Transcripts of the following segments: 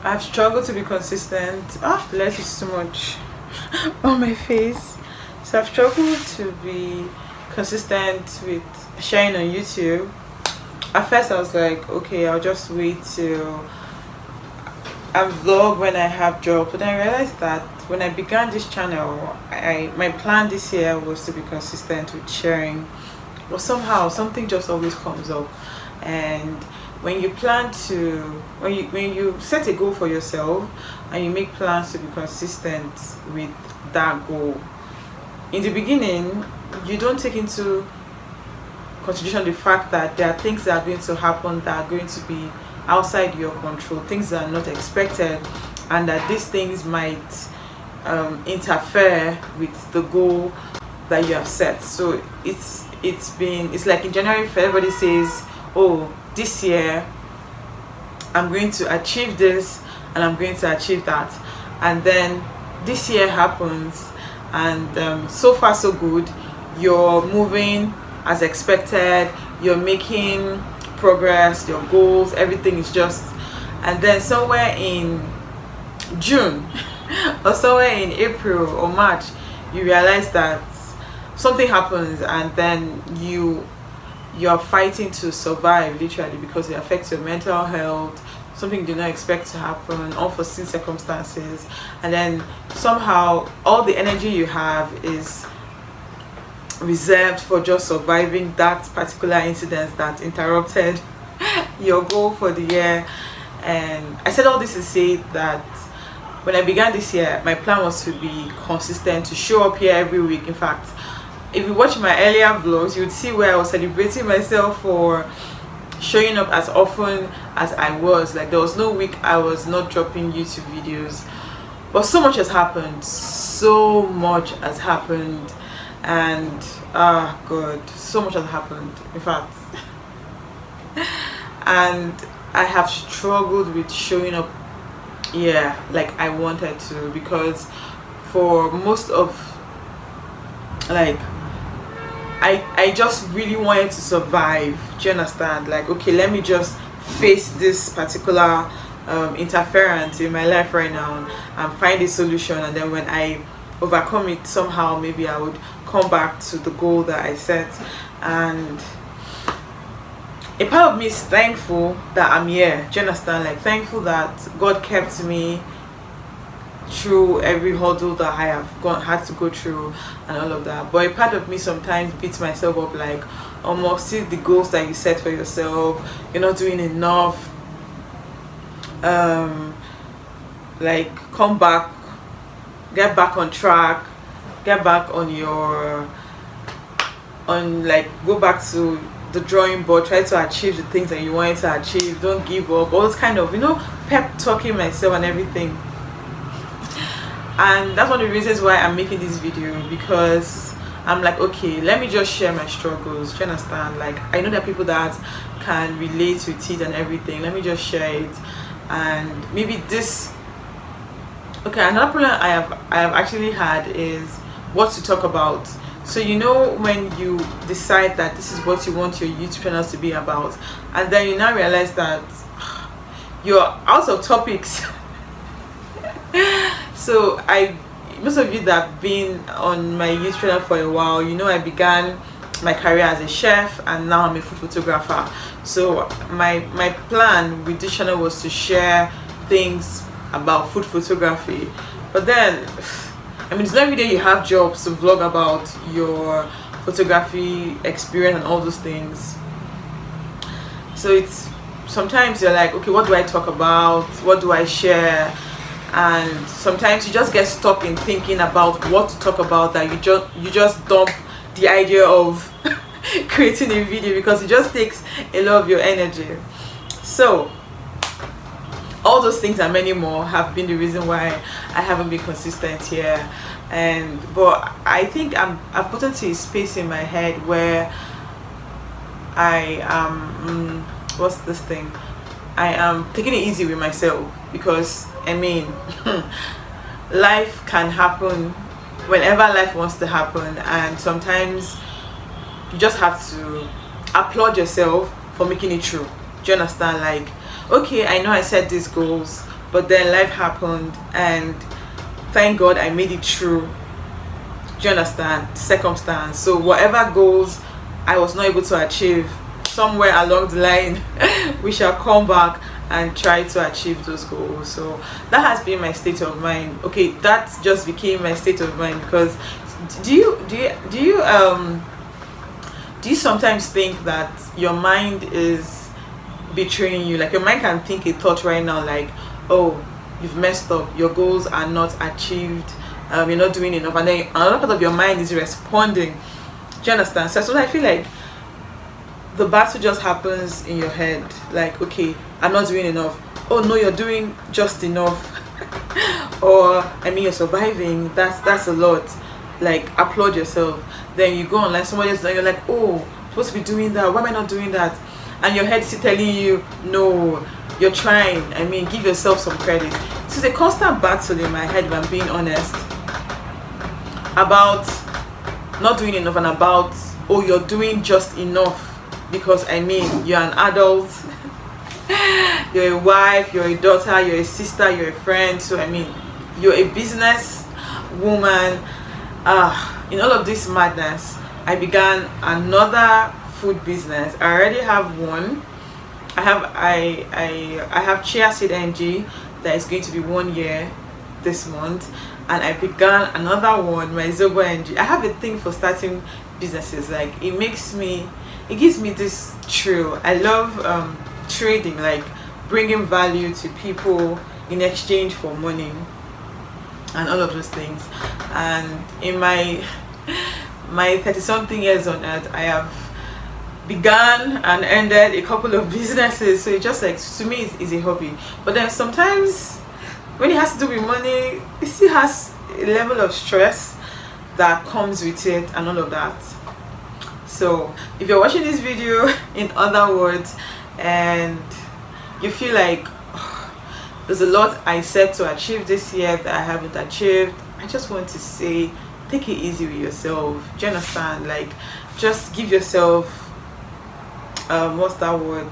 I've struggled to be consistent. Light is too much on my face. So I've struggled to be consistent with sharing on YouTube. At first I was like, okay, I'll just wait till I vlog when I have job. But then I realized that when I began this channel, my plan this year was to be consistent with sharing. But somehow something just always comes up. And when you plan to when you set a goal for yourself and you make plans to be consistent with that goal, in the beginning you don't take into consideration the fact that there are things that are going to happen that are going to be outside your control, things that are not expected, and that these things might interfere with the goal that you have set. So it's like in January, everybody says, oh, this year I'm going to achieve this and I'm going to achieve that, and then this year happens and so far so good, you're moving as expected, you're making progress, your goals, everything is just, and then somewhere in June or somewhere in April or March you realize that something happens, and then you're fighting to survive literally, because it affects your mental health, something you did not expect to happen, unforeseen circumstances, and then somehow all the energy you have is reserved for just surviving that particular incident that interrupted your goal for the year. And I said all this to say that when I began this year, my plan was to be consistent, to show up here every week. In fact, if you watch my earlier vlogs, you would see where I was celebrating myself for showing up as often as I was. Like, there was no week I was not dropping YouTube videos. But so much has happened, so much has happened, and God, so much has happened, in fact. And I have struggled with showing up, like I wanted to, because for most of, like, I just really wanted to survive. Do you understand? Like, okay, let me just face this particular interference in my life right now and find a solution, and then when I overcome it, somehow maybe I would come back to the goal that I set. And a part of me is thankful that I'm here. Do you understand? Like, thankful that God kept me through every hurdle that I have had to go through and all of that. But a part of me sometimes beats myself up, like, almost see the goals that you set for yourself, you're not doing enough. Like, come back, get back on track, get back on your go back to the drawing board, try to achieve the things that you wanted to achieve, don't give up, all those kind of, pep talking myself and everything. And that's one of the reasons why I'm making this video, because I'm like, okay, let me just share my struggles. Do you understand? Like, I know that people that can relate with it and everything, let me just share it. And maybe this, okay, another problem I have actually had is what to talk about. So when you decide that this is what you want your YouTube channel to be about, and then you now realize that you're out of topics. So most of you that have been on my YouTube channel for a while, I began my career as a chef, and now I'm a food photographer. So my plan with this channel was to share things about food photography. But then, it's not every day you have jobs to vlog about your photography experience and all those things. So it's sometimes you're like, okay, what do I talk about? What do I share? And sometimes you just get stuck in thinking about what to talk about, that you just dump the idea of creating a video, because it just takes a lot of your energy. So all those things and many more have been the reason why I haven't been consistent here. But I think I've put into a space in my head where I am what's this thing? I am taking it easy with myself, because life can happen whenever life wants to happen, and sometimes you just have to applaud yourself for making it through. Do you understand? Like, okay, I know I set these goals, but then life happened, and thank God I made it through. Do you understand? Circumstance. So whatever goals I was not able to achieve, somewhere along the line we shall come back and try to achieve those goals. So that has been my state of mind. Okay, that just became my state of mind. Because do you sometimes think that your mind is betraying you? Like, your mind can think a thought right now like, oh, you've messed up, your goals are not achieved, you're not doing enough, and then another part of your mind is responding. Do you understand? So I feel like the battle just happens in your head. Like, okay, I'm not doing enough. Oh no, you're doing just enough. Or I mean, you're surviving. That's a lot. Like, applaud yourself. Then you go online, somebody else, and you're like, oh, I'm supposed to be doing that. Why am I not doing that? And your head is telling you, no, you're trying. I mean, give yourself some credit. This is a constant battle in my head, if I'm being honest, about not doing enough, and about, oh, you're doing just enough. Because I mean, you're an adult, you're a wife, you're a daughter, you're a sister, you're a friend. So I mean, you're a business woman. In all of this madness, I began another food business. I already have one. I have Chia Seed NG that is going to be 1 year this month, and I began another one, my Zobo NG. I have a thing for starting businesses. Like, it gives me this thrill. I love trading, like bringing value to people in exchange for money and all of those things. And in my 30-something years on earth, I have begun and ended a couple of businesses. So it's just like, to me, it's a hobby. But then sometimes when it has to do with money, it still has a level of stress that comes with it and all of that. So if you're watching this video, in other words, and you feel like, oh, there's a lot I set to achieve this year that I haven't achieved, I just want to say, take it easy with yourself. Do you understand? Like, just give yourself what's that word,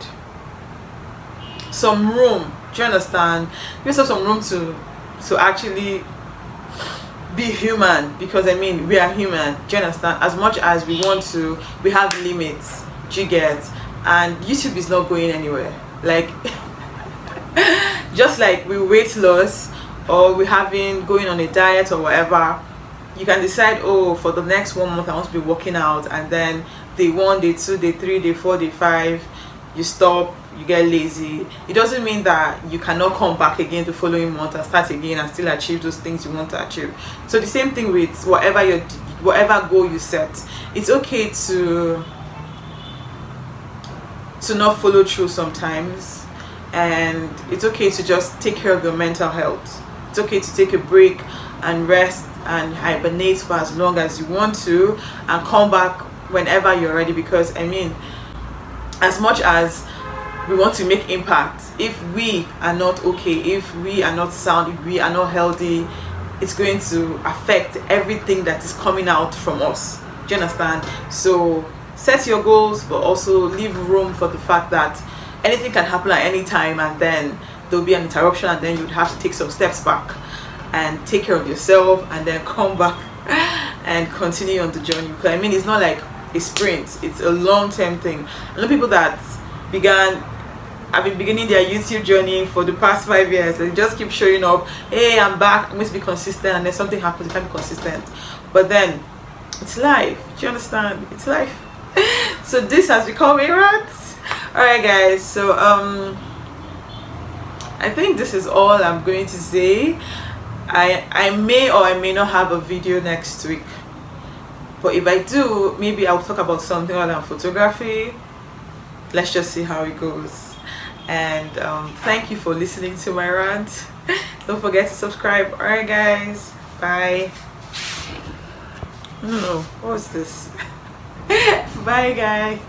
some room. Do you understand? Give yourself some room to actually be human. Because I mean, we are human. Do you understand? As much as we want to, we have limits. Do you get? And YouTube is not going anywhere. Like, just like with weight loss, or we going on a diet or whatever, you can decide, oh, for the next 1 month I want to be working out, and then day 1, day 2, day 3, day 4, day 5, you stop, you get lazy. It doesn't mean that you cannot come back again the following month and start again and still achieve those things you want to achieve. So the same thing with whatever goal you set. It's okay to not follow through sometimes, and it's okay to just take care of your mental health. It's okay to take a break and rest and hibernate for as long as you want to, and come back whenever you're ready. Because I mean, as much as we want to make impact, if we are not okay, if we are not sound, if we are not healthy, it's going to affect everything that is coming out from us. Do you understand? So set your goals, but also leave room for the fact that anything can happen at any time, and then there'll be an interruption, and then you'd have to take some steps back and take care of yourself, and then come back and continue on the journey. Because I mean, it's not like a sprint, it's a long-term thing. I know people that have been beginning their YouTube journey for the past 5 years. They just keep showing up, hey, I'm back, I'm going to be consistent, and then something happens, you can't be consistent. But then it's life. Do you understand? It's life. So this has become a rant. Alright guys, so I think this is all I'm going to say. I may or I may not have a video next week, but if I do, maybe I'll talk about something other than photography. Let's just see how it goes. And thank you for listening to my rant. Don't forget to subscribe. Alright guys, bye. I don't know, what was this? Bye guys.